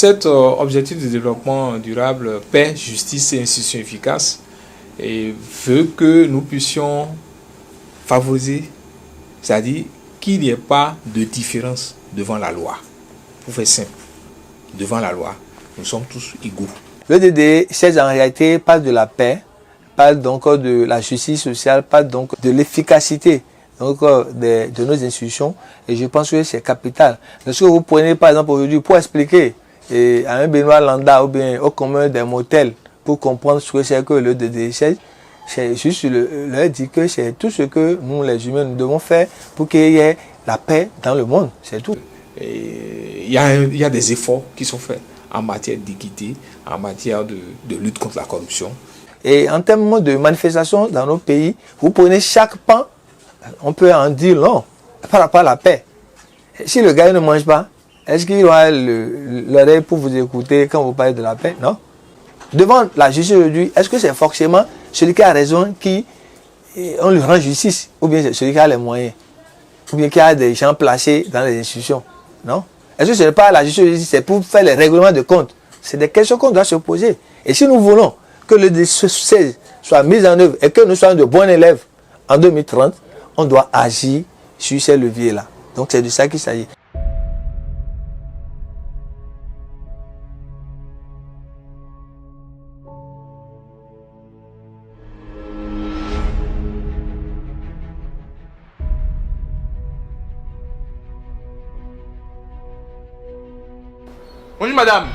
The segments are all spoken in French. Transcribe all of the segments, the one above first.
Cet objectif de développement durable, paix, justice et institutions efficaces, et veut que nous puissions favoriser, c'est-à-dire qu'il n'y ait pas de différence devant la loi. Pour faire simple, devant la loi, nous sommes tous égaux. Le DDD en réalité parle de la paix, parle donc de la justice sociale, parle donc de l'efficacité de nos institutions, et je pense que c'est capital. Lorsque vous prenez par exemple aujourd'hui pour expliquer à un Benoît Landa ou bien au commun des motels pour comprendre ce que c'est que le DDD, c'est juste leur dire que c'est tout ce que nous les humains nous devons faire pour qu'il y ait la paix dans le monde, c'est tout. Il y a des efforts qui sont faits en matière d'équité, en matière de lutte contre la corruption. Et en termes de manifestation dans nos pays, vous prenez chaque pan, on peut en dire non par rapport à la paix. Si le gars ne mange pas, est-ce qu'il aura l'oreille pour vous écouter quand vous parlez de la paix? Non. Devant la justice aujourd'hui, est-ce que c'est forcément celui qui a raison qui on lui rend justice, ou bien c'est celui qui a les moyens, ou bien qui a des gens placés dans les institutions? Non. Est-ce que ce n'est pas la justice, c'est pour faire les règlements de compte? C'est des questions qu'on doit se poser. Et si nous voulons que le DDD soit mis en œuvre et que nous soyons de bons élèves en 2030, on doit agir sur ces leviers-là. Donc c'est de ça qu'il s'agit. Bonjour madame,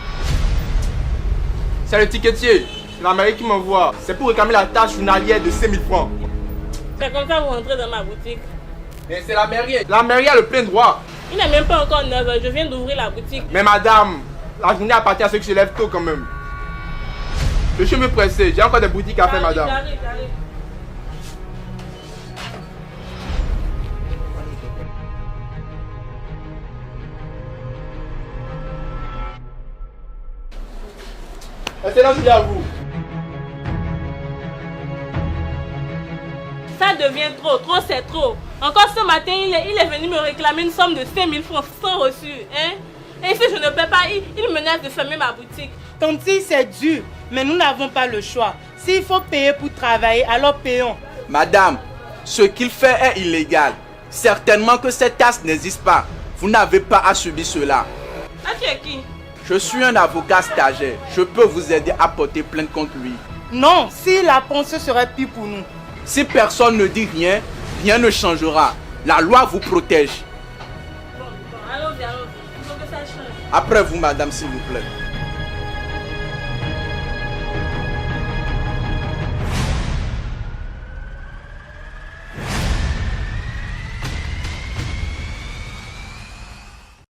c'est le ticketier, c'est la mairie qui m'envoie. C'est pour réclamer la tâche journalière de 5 000 francs. C'est comme ça que vous rentrez dans ma boutique. Mais c'est la mairie. La mairie a le plein droit. Il n'est même pas encore 9 h, je viens d'ouvrir la boutique. Mais madame, la journée appartient à ceux qui se lèvent tôt quand même. Je suis me pressé, j'ai encore des boutiques à faire madame. J'arrive. Excellent journée à vous. Ça devient trop c'est trop. Encore ce matin, il est venu me réclamer une somme de 5 000 francs sans reçu. Hein? Et si je ne paie pas, il menace de fermer ma boutique. Tanti, c'est dur, mais nous n'avons pas le choix. S'il faut payer pour travailler, alors payons. Madame, ce qu'il fait est illégal. Certainement que cette taxe n'existe pas. Vous n'avez pas à subir cela. Ah, tu es qui? Je suis un avocat stagiaire. Je peux vous aider à porter plainte contre lui. Non, s'il apprend, ce serait pire pour nous. Si personne ne dit rien, rien ne changera. La loi vous protège. Bon, allons-y. Il faut que ça change. Après vous, madame, s'il vous plaît.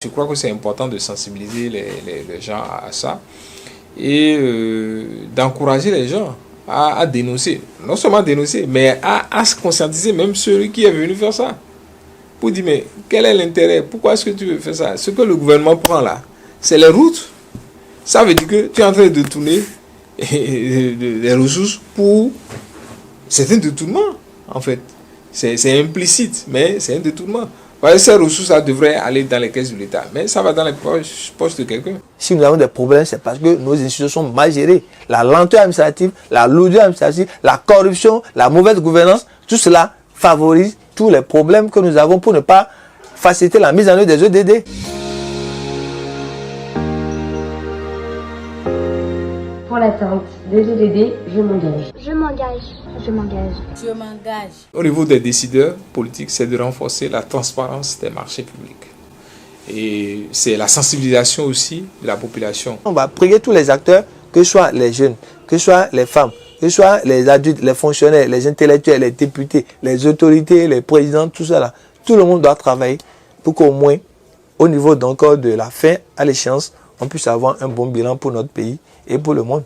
Je crois que c'est important de sensibiliser les gens à ça et d'encourager les gens à dénoncer. Non seulement dénoncer, mais à se conscientiser, même celui qui est venu faire ça. Pour dire, mais quel est l'intérêt? Pourquoi est-ce que tu veux faire ça? Ce que le gouvernement prend là, c'est les routes. Ça veut dire que tu es en train de tourner les ressources pour... C'est un détournement, en fait. C'est implicite, mais c'est un détournement. Parce que ces ressources devraient aller dans les caisses de l'État, mais ça va dans les poches de quelqu'un. Si nous avons des problèmes, c'est parce que nos institutions sont mal gérées. La lenteur administrative, la lourdeur administrative, la corruption, la mauvaise gouvernance, tout cela favorise tous les problèmes que nous avons pour ne pas faciliter la mise en œuvre des EDD. Pour l'atteinte des EDD, je m'engage. Je m'engage. Je m'engage. Je m'engage. Au niveau des décideurs politiques, c'est de renforcer la transparence des marchés publics. Et c'est la sensibilisation aussi de la population. On va prier tous les acteurs, que ce soit les jeunes, que ce soit les femmes, que ce soit les adultes, les fonctionnaires, les intellectuels, les députés, les autorités, les présidents, tout ça là. Tout le monde doit travailler pour qu'au moins, au niveau donc de la fin à l'échéance, on puisse avoir un bon bilan pour notre pays et pour le monde.